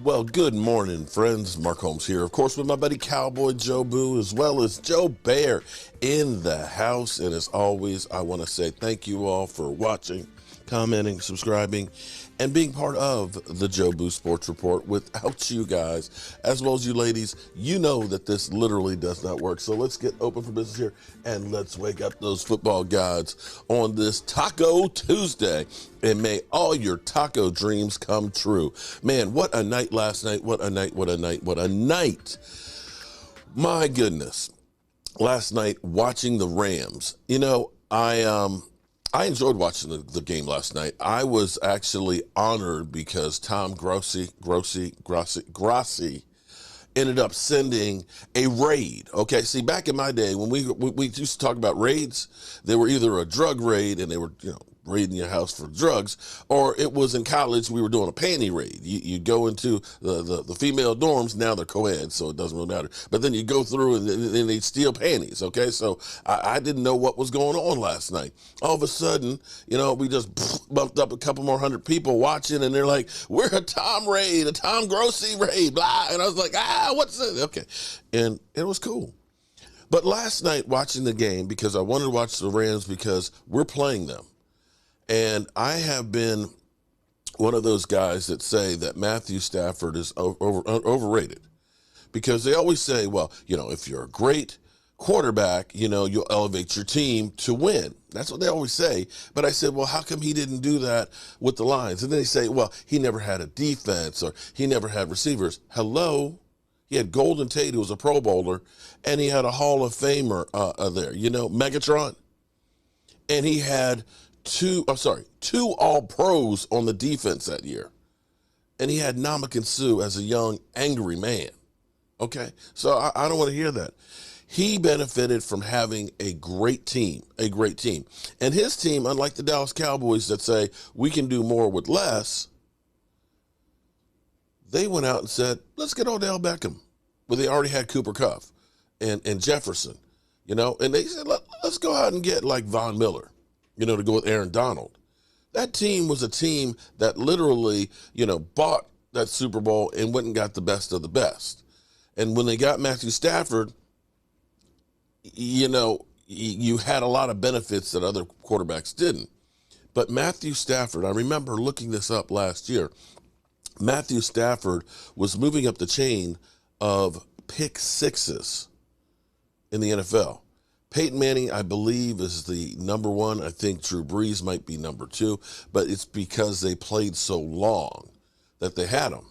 Well, good morning, friends. Mark Holmes here, of course, with my buddy Cowboy Joe Boo, as well as Joe Bear in the house. And as always, I want to say thank you all for watching, commenting, subscribing, and being part of the Joe Boo Sports Report. Without you guys, as well as you ladies, you know that this literally does not work. So let's get open for business here, and let's wake up those football gods on this Taco Tuesday. And may all your taco dreams come true. Man, what a night last night. What a night, what a night, what a night. My goodness. Last night, watching the Rams. You know, I enjoyed watching the game last night. I was actually honored because Tom Grossi ended up sending a raid. Okay, see, back in my day when we used to talk about raids, they were either a drug raid and they were, raiding your house for drugs, or it was in college we were doing a panty raid. You go into the female dorms, now they're co-ed, so it doesn't really matter. But then you go through and then they steal panties, okay? So I didn't know what was going on last night. All of a sudden, we just bumped up a couple more hundred people watching, and they're like, we're a Tom raid, a Tom Grossi raid, blah. And I was like, what's this? Okay. And it was cool. But last night watching the game, because I wanted to watch the Rams because we're playing them. And I have been one of those guys that say that Matthew Stafford is overrated, because they always say, well, if you're a great quarterback, you'll elevate your team to win. That's what they always say. But I said, well, how come he didn't do that with the Lions? And then they say, well, he never had a defense, or he never had receivers. Hello? He had Golden Tate, who was a Pro Bowler, and he had a Hall of Famer there, Megatron. And he had two All-Pros on the defense that year. And he had Ndamukong Suh as a young, angry man. Okay? So I don't want to hear that. He benefited from having a great team. And his team, unlike the Dallas Cowboys that say, we can do more with less, they went out and said, let's get Odell Beckham. Well, they already had Cooper Kupp and Jefferson, and they said, let's go out and get like Von Miller, to go with Aaron Donald. That team was a team that literally, bought that Super Bowl and went and got the best of the best. And when they got Matthew Stafford, you had a lot of benefits that other quarterbacks didn't. But Matthew Stafford, I remember looking this up last year, Matthew Stafford was moving up the chain of pick sixes in the NFL. Peyton Manning, I believe, is the number one. I think Drew Brees might be number two, but it's because they played so long that they had him.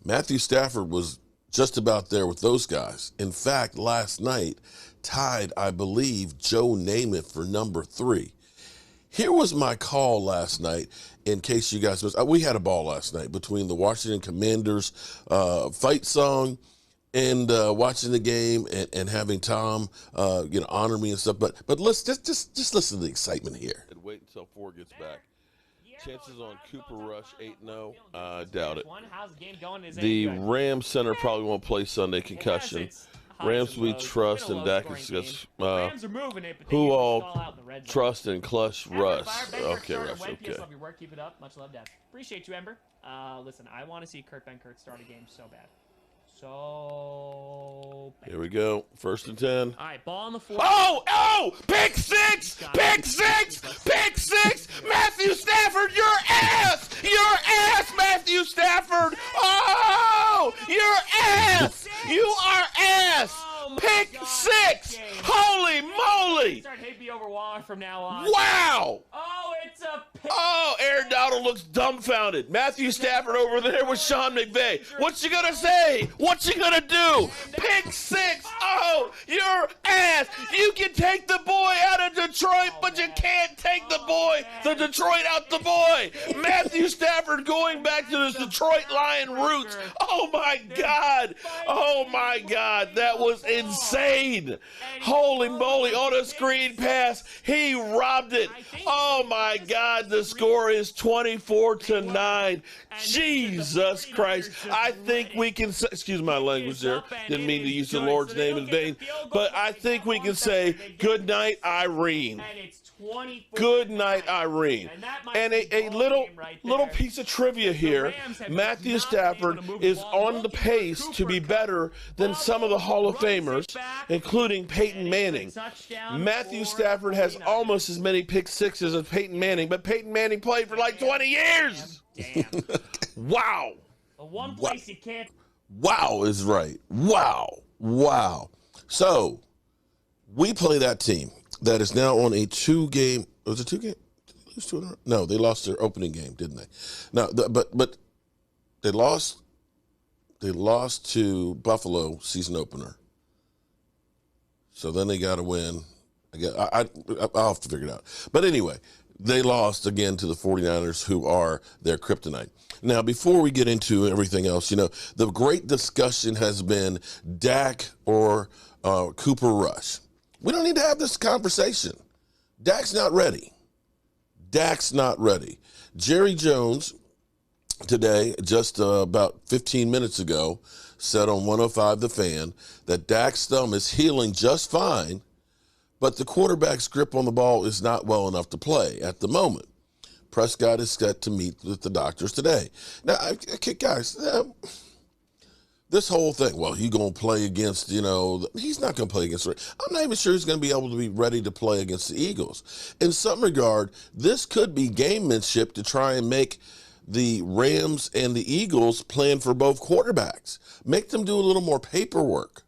Matthew Stafford was just about there with those guys. In fact, last night tied, I believe, Joe Namath for number 3. Here was my call last night, in case you guys missed. We had a ball last night between the Washington Commanders fight song and watching the game and having Tom, honor me and stuff. But let's just listen to the excitement here. And wait until Ford gets back. Chances on Cooper Rush 8-0, I doubt it. The Rams center probably won't play Sunday, concussion. Rams we trust, and Dak Prescott. Who all trust and clutch Russ? Okay, Russ. Okay. Love your work. Keep it up. Much love, Dad. Appreciate you, Ember. Listen, I want to see Kurt Benkert start a game so bad. So bad. Here we go. 1st and 10. All right, ball on the floor. Oh! Pick six! Pick six! Pick six! Matthew Stafford, your ass! Your ass, Matthew Stafford! Oh! Your ass! You are ass! Pick six! Holy moly! Start hate me over Waller from now on. Wow! Oh, it's a pick. Oh, Aaron Donald looks dumbfounded. Matthew Stafford over there with Sean McVay. What's you gonna say? What's you gonna do? Pick six! Oh, your ass! You can take the boy out of Detroit, but you can't take the Detroit out the boy. Matthew Stafford going back to his Detroit Lion roots. Oh my God! Oh my God! That was insane! Holy moly! On a screen pass, he robbed it. Oh my God! The score is 24-9. Jesus Christ! I think we can say, excuse my language there. Didn't mean to use the Lord's name in vain, but I think we can say good night, Irene. And it's 24. Good night, Irene. And a little piece of trivia here. Matthew Stafford is on the pace to be better than some of the Hall of Famers, including Peyton Manning. Matthew Stafford has almost as many pick sixes as Peyton Manning, but Peyton Manning played for like 20 years. Damn. Wow. The one place you can't. Wow is right. Wow. So we play that team that is now on a 2-game. Was it 2-game? No, they lost their opening game, didn't they? No, but they lost. They lost to Buffalo season opener. So then they got to win. I'll have to figure it out. But anyway, they lost again to the 49ers, who are their kryptonite. Now, before we get into everything else, the great discussion has been Dak or Cooper Rush. We don't need to have this conversation. Dak's not ready. Jerry Jones today, just about 15 minutes ago, said on 105 The Fan that Dak's thumb is healing just fine, but the quarterback's grip on the ball is not well enough to play at the moment. Prescott is set to meet with the doctors today. Now, guys, this whole thing, well, he's going to play against, he's not going to play against. I'm not even sure he's going to be able to be ready to play against the Eagles. In some regard, this could be gamemanship to try and make the Rams and the Eagles plan for both quarterbacks. Make them do a little more paperwork.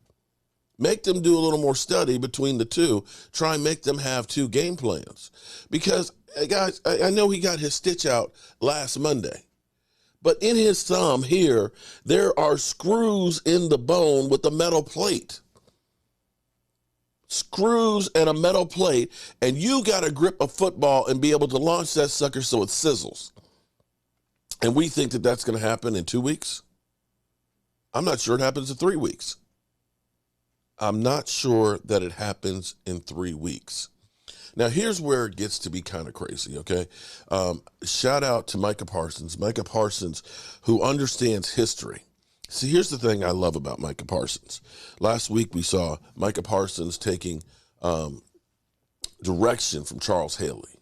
Make them do a little more study between the two. Try and make them have 2 game plans. Because, guys, I know he got his stitch out last Monday. But in his thumb here, there are screws in the bone with a metal plate. Screws and a metal plate, and you got to grip a football and be able to launch that sucker so it sizzles. And we think that that's going to happen in 2 weeks. I'm not sure it happens in 3 weeks. I'm not sure that it happens in 3 weeks. Now, here's where it gets to be kind of crazy, okay? Shout out to Micah Parsons. Micah Parsons, who understands history. See, here's the thing I love about Micah Parsons. Last week we saw Micah Parsons taking direction from Charles Haley.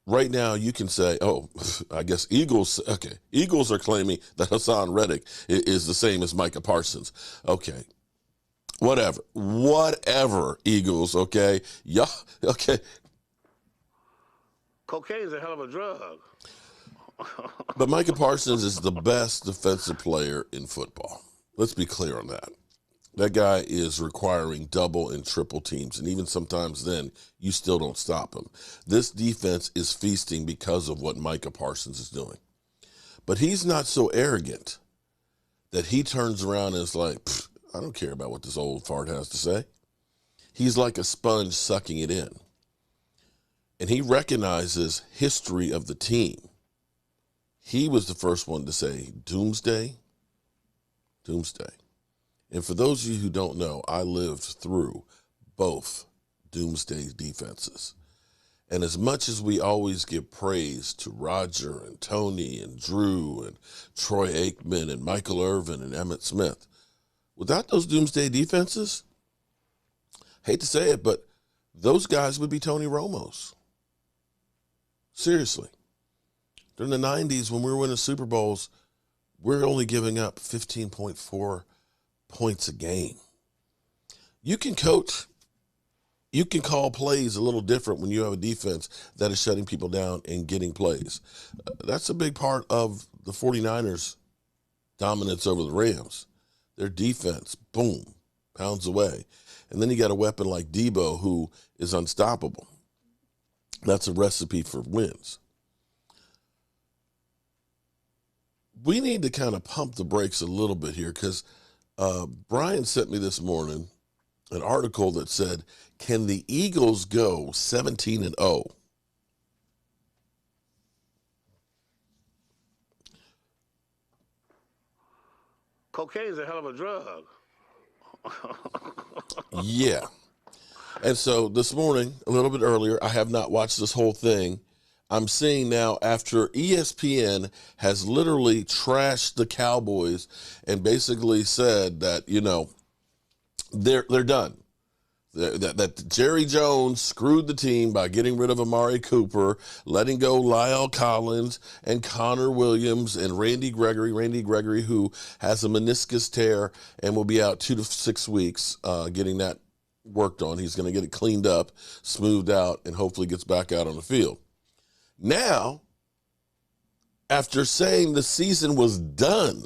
Right now you can say, oh, I guess Eagles are claiming that Hassan Reddick is the same as Micah Parsons. Okay. Whatever, Eagles, okay? Yeah, okay. Cocaine is a hell of a drug. But Micah Parsons is the best defensive player in football. Let's be clear on that. That guy is requiring double and triple teams, and even sometimes then, you still don't stop him. This defense is feasting because of what Micah Parsons is doing. But he's not so arrogant that he turns around and is like, I don't care about what this old fart has to say. He's like a sponge sucking it in. And he recognizes history of the team. He was the first one to say, doomsday. And for those of you who don't know, I lived through both doomsday defenses. And as much as we always give praise to Roger and Tony and Drew and Troy Aikman and Michael Irvin and Emmitt Smith, without those doomsday defenses, hate to say it, but those guys would be Tony Romos. Seriously. During the 90s, when we were winning Super Bowls, we're only giving up 15.4 points a game. You can coach. You can call plays a little different when you have a defense that is shutting people down and getting plays. That's a big part of the 49ers' dominance over the Rams. Their defense, boom, pounds away. And then you got a weapon like Debo who is unstoppable. That's a recipe for wins. We need to kind of pump the brakes a little bit here because Brian sent me this morning an article that said, can the Eagles go 17-0? Cocaine is a hell of a drug. Yeah. And so this morning, a little bit earlier, I have not watched this whole thing. I'm seeing now after ESPN has literally trashed the Cowboys and basically said that, they're done. that Jerry Jones screwed the team by getting rid of Amari Cooper, letting go Lyle Collins and Connor Williams and Randy Gregory, who has a meniscus tear and will be out 2 to 6 weeks getting that worked on. He's going to get it cleaned up, smoothed out, and hopefully gets back out on the field. Now, after saying the season was done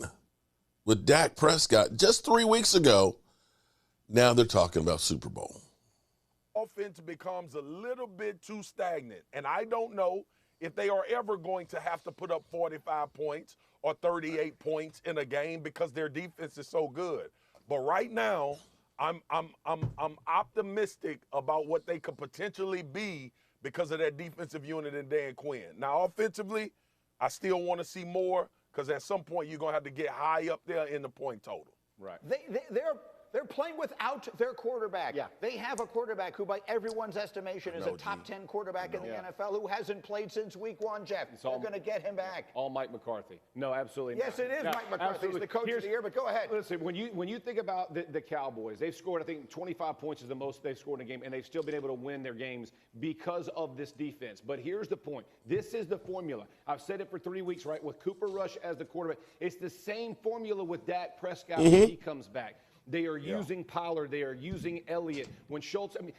with Dak Prescott just 3 weeks ago, now they're talking about Super Bowl. Offense becomes a little bit too stagnant, and I don't know if they are ever going to have to put up 45 points or 38 points in a game because their defense is so good. But right now, I'm optimistic about what they could potentially be because of that defensive unit and Dan Quinn. Now, offensively, I still want to see more because at some point you're going to have to get high up there in the point total. Right. They're playing without their quarterback. Yeah. They have a quarterback who, by everyone's estimation, is a top 10 quarterback in the NFL who hasn't played since week 1, Jeff. They're going to get him back. All Mike McCarthy. No, absolutely not. Yes, it is Mike McCarthy. He's the coach of the year, but go ahead. Listen, when you think about the Cowboys, they've scored, I think, 25 points is the most they've scored in a game, and they've still been able to win their games because of this defense. But here's the point. This is the formula. I've said it for 3 weeks, right, with Cooper Rush as the quarterback. It's the same formula with Dak Prescott when he comes back. They are using Pollard. They are using Elliott. When Schultz, I mean,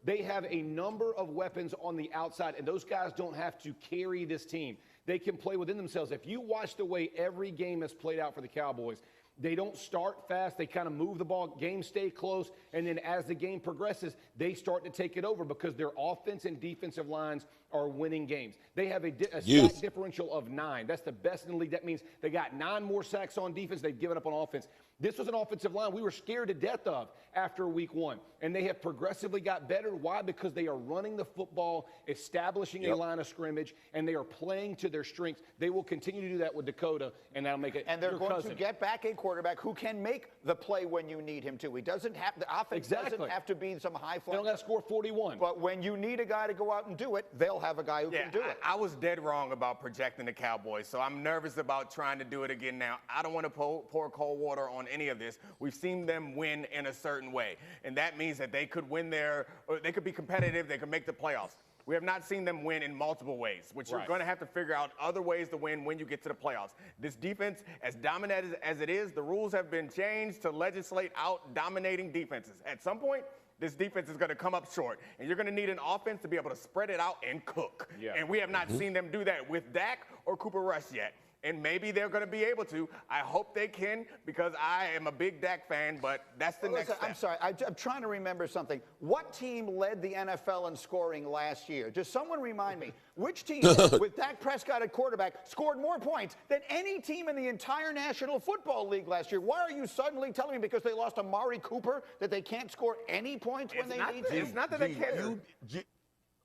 they have a number of weapons on the outside, and those guys don't have to carry this team. They can play within themselves. If you watch the way every game has played out for the Cowboys, they don't start fast. They kind of move the ball, games stay close, and then as the game progresses, they start to take it over because their offense and defensive lines are winning games. They have a sack differential of 9. That's the best in the league. That means they got 9 more sacks on defense. They've given up on offense. This was an offensive line we were scared to death of after week 1, and they have progressively got better. Why? Because they are running the football, establishing a line of scrimmage, and they are playing to their strengths. They will continue to do that with Dakota, and that'll make it. And they're going to get back a quarterback who can make the play when you need him to. He doesn't have the offense doesn't have to be some high fly. They don't got to score 41. But when you need a guy to go out and do it, they'll have a guy who can do it. I was dead wrong about projecting the Cowboys, so I'm nervous about trying to do it again now. I don't want to pour cold water on any of this. We've seen them win in a certain way, and that means that they could win or they could be competitive, they could make the playoffs. We have not seen them win in multiple ways, which you're going to have to figure out other ways to win when you get to the playoffs. This defense, as dominant as it is, the rules have been changed to legislate out dominating defenses. At some point, this defense is going to come up short, and you're going to need an offense to be able to spread it out and cook. Yeah. And we have not seen them do that with Dak or Cooper Rush yet. And maybe they're going to be able to. I hope they can because I am a big Dak fan, but that's the next step. I'm sorry. I'm trying to remember something. What team led the NFL in scoring last year? Just someone remind me. Which team with Dak Prescott at quarterback scored more points than any team in the entire National Football League last year? Why are you suddenly telling me because they lost Amari Cooper that they can't score any points when they need to? It's not that they can't.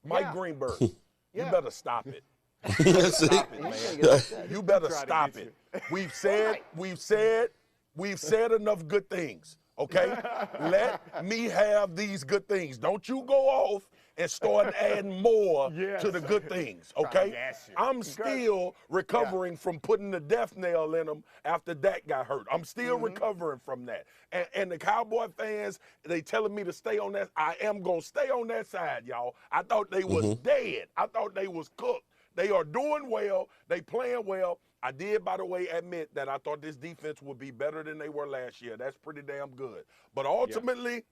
Mike Greenberg, you better stop it. You better stop it. We've said enough good things. Okay? Let me have these good things. Don't you go off and start adding more to the good things. Okay? I'm still recovering from putting the death nail in them after Dak got hurt. I'm still recovering from that. And the Cowboy fans, they telling me to stay on that. I am gonna stay on that side, y'all. I thought they was dead. I thought they was cooked. They are doing well. They playing well. I did, by the way, admit that I thought this defense would be better than they were last year. That's pretty damn good. But ultimately,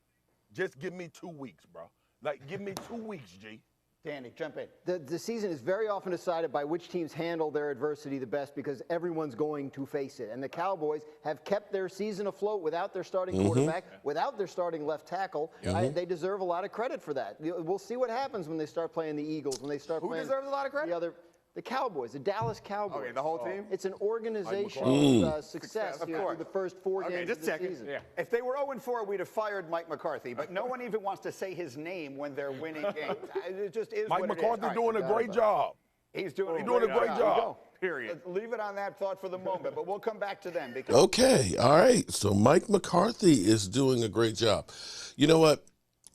just give me 2 weeks, bro. Like, give me 2 weeks, G. Danny, jump in. The season is very often decided by which teams handle their adversity the best because everyone's going to face it. And the Cowboys have kept their season afloat without their starting quarterback, without their starting left tackle. They deserve a lot of credit for that. We'll see what happens when they start playing the Eagles, when they start playing. Who deserves a lot of credit? The Cowboys, the Dallas Cowboys. Okay, the whole team? It's an organizational success through the first 4 games of the season. Yeah. If they were 0-4, we'd have fired Mike McCarthy, but no one even wants to say his name when they're winning games. It just is Mike what McCarthy it is. doing a great job. He's doing a great job. Period. Leave it on that thought for the moment, but we'll come back to them. Because Okay, all right. So Mike McCarthy is doing a great job. You know what?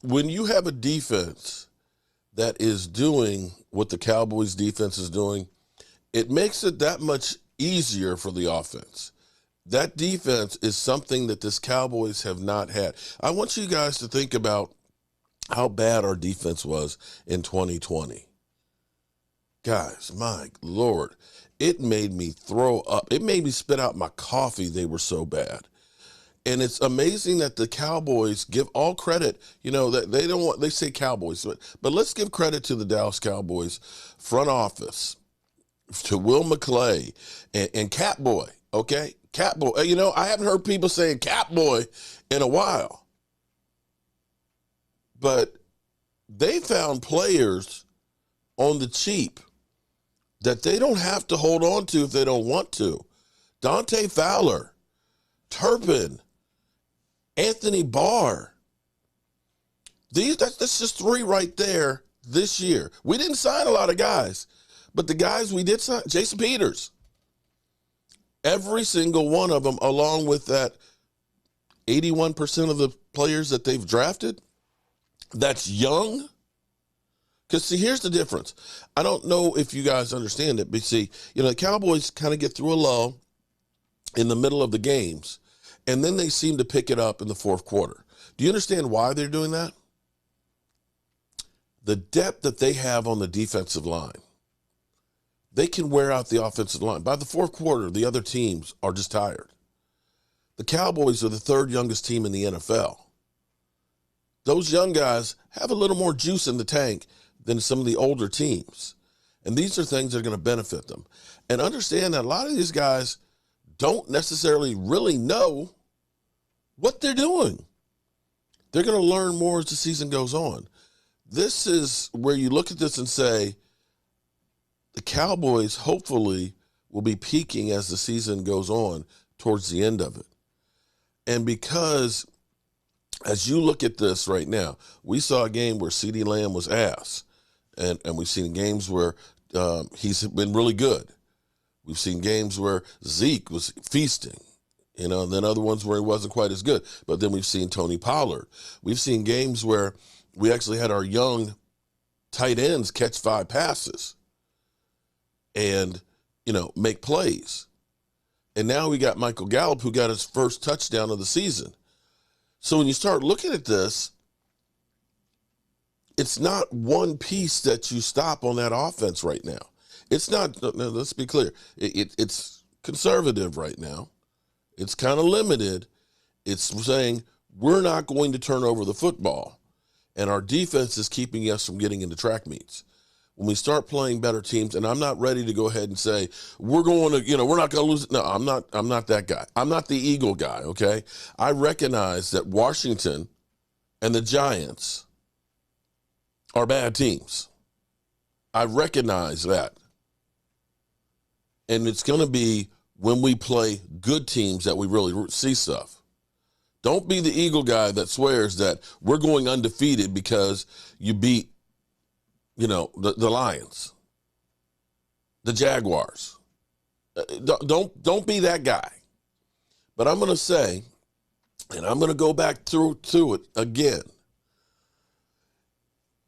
When you have a defense that is doing what the Cowboys defense is doing, it makes it that much easier for the offense. That defense is something that this Cowboys have not had. I want you guys to think about how bad our defense was in 2020. Guys, my Lord, it made me throw up. It made me spit out my coffee. They were so bad. And it's amazing that the Cowboys give all credit, that they don't want, they say Cowboys, but let's give credit to the Dallas Cowboys front office, to Will McClay and Catboy, okay? Catboy. I haven't heard people saying Catboy in a while. But they found players on the cheap that they don't have to hold on to if they don't want to. Dante Fowler, Turpin, Anthony Barr. That's just 3 right there this year. We didn't sign a lot of guys, but the guys we did sign, Jason Peters, every single one of them, along with that 81% of the players that they've drafted, that's young. Because, see, here's the difference. I don't know if you guys understand it, but see, the Cowboys kind of get through a lull in the middle of the games, and then they seem to pick it up in the fourth quarter. Do you understand why they're doing that? The depth that they have on the defensive line, they can wear out the offensive line. By the fourth quarter, the other teams are just tired. The Cowboys are the 3rd youngest team in the NFL. Those young guys have a little more juice in the tank than some of the older teams. And these are things that are going to benefit them. And understand that a lot of these guys don't necessarily really know what they're doing. They're going to learn more as the season goes on. This is where you look at this and say, the Cowboys hopefully will be peaking as the season goes on towards the end of it. And because as you look at this right now, we saw a game where CeeDee Lamb was ass. And we've seen games where he's been really good. We've seen games where Zeke was feasting, and then other ones where he wasn't quite as good. But then we've seen Tony Pollard. We've seen games where we actually had our young tight ends catch 5 passes and, make plays. And now we got Michael Gallup, who got his first touchdown of the season. So when you start looking at this, it's not one piece that you stop on that offense right now. It's not, let's be clear, it's conservative right now. It's kind of limited. It's saying we're not going to turn over the football, and our defense is keeping us from getting into track meets. When we start playing better teams, and I'm not ready to go ahead and say, we're going to, we're not going to lose. No, I'm not that guy. I'm not the Eagle guy, okay? I recognize that Washington and the Giants are bad teams. I recognize that. And it's going to be when we play good teams that we really see stuff. Don't be the Eagle guy that swears that we're going undefeated because you beat, the Lions, the Jaguars. Don't be that guy. But I'm going to say, and I'm going to go back through to it again,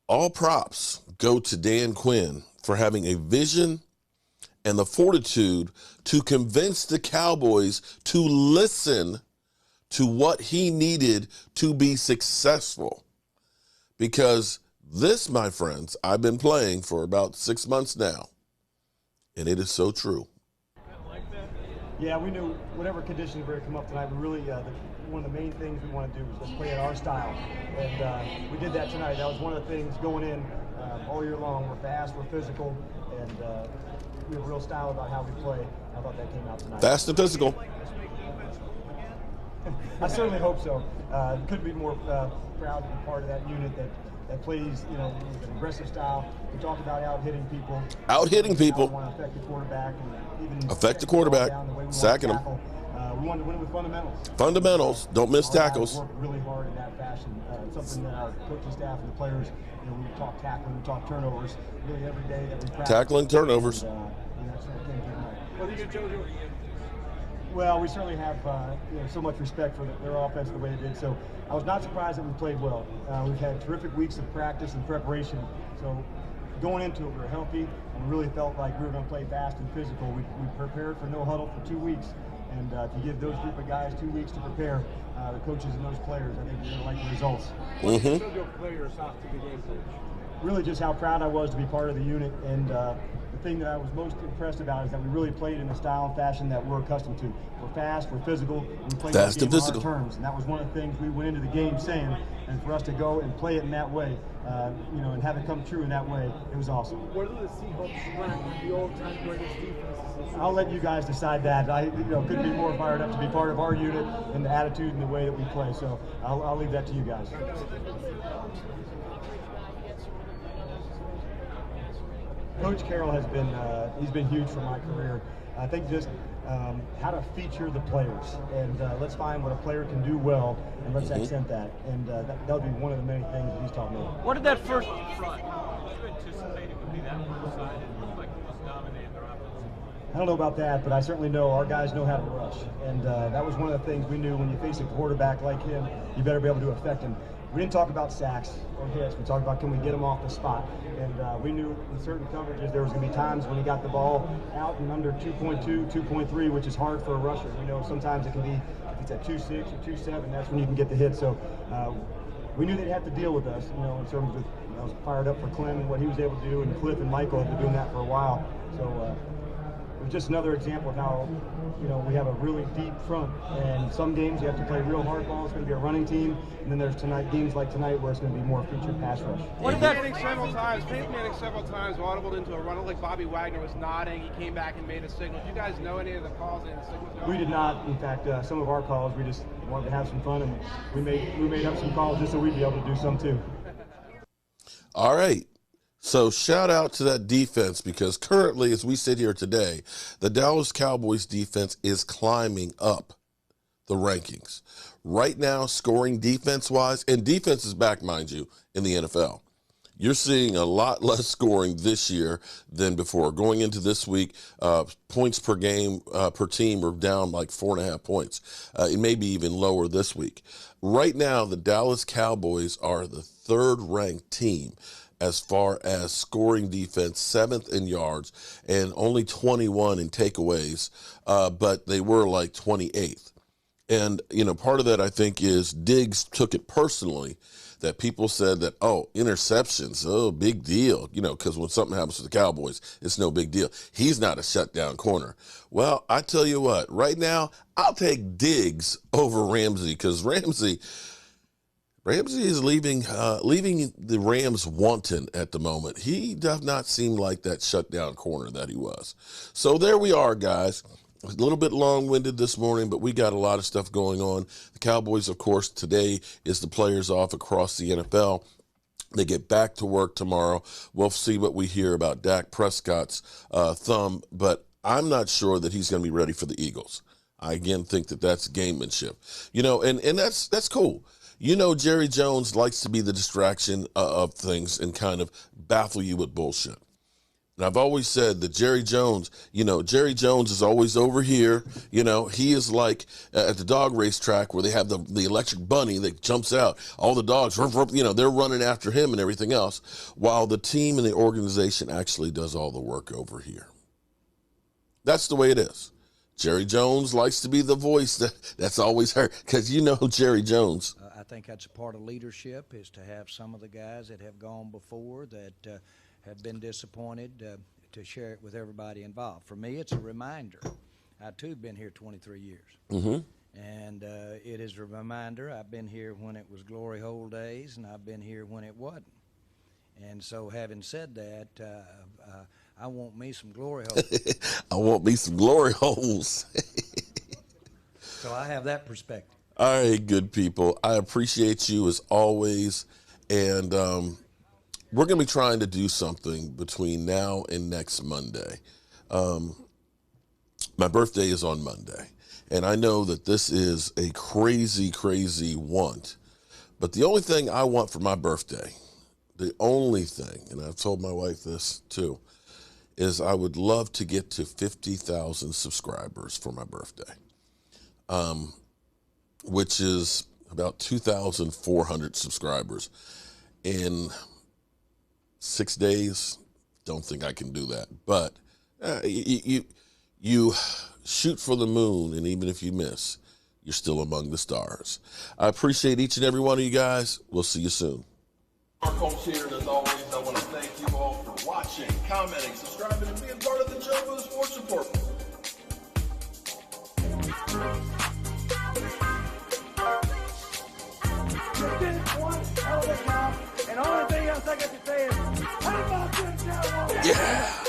all props go to Dan Quinn for having a vision and the fortitude to convince the Cowboys to listen to what he needed to be successful. Because this, my friends, I've been playing for about 6 months now, and it is so true. Yeah, we knew whatever conditions were going to come up tonight, we really, one of the main things we want to do was just play at our style. And we did that tonight. That was one of the things going in all year long. We're fast, we're physical, and we have a real style about how we play. I thought that came out tonight. Fast and physical. I certainly hope so. Couldn't be more proud to be part of that unit that plays, with an aggressive style. We talked about out-hitting people. Out-hitting people. We want to affect the quarterback. And even affect the quarterback. Sacking him. We wanted to win it with fundamentals. Fundamentals. Don't miss tackles. Work really hard in that fashion. Something that our coaching staff and the players, we talk tackling, we talk turnovers, really every day that we practice. Tackling, turnovers. And, that's what came tonight. Well, we certainly have so much respect for their offense the way they did. So I was not surprised that we played well. We've had terrific weeks of practice and preparation. So going into it, we were healthy and we really felt like we were going to play fast and physical. We prepared for no huddle for 2 weeks. And if you give those group of guys 2 weeks to prepare, the coaches and those players, I think you're going to like the results. What showed your players after the game, coach? Really just how proud I was to be part of the unit, and the thing that I was most impressed about is that we really played in the style and fashion that we're accustomed to. We're fast, we're physical, and we play Fast the game and on physical. our terms, and that was one of the things we went into the game saying, and for us to go and play it in that way, and have it come true in that way, it was awesome. Where do the Seahawks rank the all-time greatest defenses? I'll let you guys decide that. I couldn't be more fired up to be part of our unit and the attitude and the way that we play, so I'll leave that to you guys. Coach Carroll has been he's been huge for my career. I think just how to feature the players, and let's find what a player can do well, and let's accent that. And that'll be one of the many things that he's taught me. What did that first front? Did you anticipate it would be that one-sided? It looked like it was dominating their offense. I don't know about that, but I certainly know our guys know how to rush, and that was one of the things we knew when you face a quarterback like him, you better be able to affect him. We didn't talk about sacks or hits. We talked about can we get him off the spot. And we knew in certain coverages there was going to be times when he got the ball out and under 2.2, 2.3, which is hard for a rusher. Sometimes it can be, if it's at 2.6 or 2.7, that's when you can get the hit. So we knew they'd have to deal with us, in terms of, I was fired up for Quinn and what he was able to do, and Cliff and Michael have been doing that for a while. So it was just another example of how, we have a really deep front, and some games you have to play real hard ball. It's going to be a running team, and then there's games like tonight where it's going to be more featured pass rush. What did that several times, audible into a run like Bobby Wagner was nodding. He came back and made a signal. Did you guys know any of the calls and the signals? We did not. In fact, some of our calls, we just wanted to have some fun, and we made up some calls just so we'd be able to do some too. All right. So shout out to that defense, because currently, as we sit here today, the Dallas Cowboys defense is climbing up the rankings. Right now, scoring defense-wise, and defense is back, mind you, in the NFL. You're seeing a lot less scoring this year than before. Going into this week, points per game per team are down like 4.5 points. It may be even lower this week. Right now, the Dallas Cowboys are the third-ranked team as far as scoring defense, 7th in yards, and only 21 in takeaways, but they were like 28th. And, part of that, I think, is Diggs took it personally that people said that, interceptions, big deal, because when something happens to the Cowboys, it's no big deal. He's not a shutdown corner. Well, I tell you what, right now, I'll take Diggs over Ramsey, because Ramsey is leaving the Rams wanting at the moment. He does not seem like that shutdown corner that he was. So there we are, guys. A little bit long-winded this morning, but we got a lot of stuff going on. The Cowboys, of course, today is the players off across the NFL. They get back to work tomorrow. We'll see what we hear about Dak Prescott's thumb, but I'm not sure that he's going to be ready for the Eagles. I, again, think that that's gamemanship. And that's cool. Jerry Jones likes to be the distraction of things and kind of baffle you with bullshit. And I've always said that Jerry Jones is always over here. He is like at the dog racetrack where they have the electric bunny that jumps out. All the dogs, they're running after him and everything else, while the team and the organization actually does all the work over here. That's the way it is. Jerry Jones likes to be the voice that's always heard, because Jerry Jones. I think that's a part of leadership, is to have some of the guys that have gone before that have been disappointed to share it with everybody involved. For me, it's a reminder. I, too, have been here 23 years. Mm-hmm. And it is a reminder. I've been here when it was glory hole days, and I've been here when it wasn't. And so having said that, I want me some glory holes. I want me some glory holes. So I have that perspective. All right, good people. I appreciate you as always. And we're going to be trying to do something between now and next Monday. My birthday is on Monday. And I know that this is a crazy, crazy want. But the only thing I want for my birthday, the only thing, and I've told my wife this too, is I would love to get to 50,000 subscribers for my birthday, which is about 2,400 subscribers in 6 days. Don't think I can do that, but you shoot for the moon, and even if you miss, you're still among the stars. I appreciate each and every one of you guys. We'll see you soon. Our coach here, and as always, I want to thank you all for watching, commenting, subscribing, and being part of the Joe for the Sports Report. You did one hell of a job, and the only thing else I got to say is, how about them Cowboys? Yeah.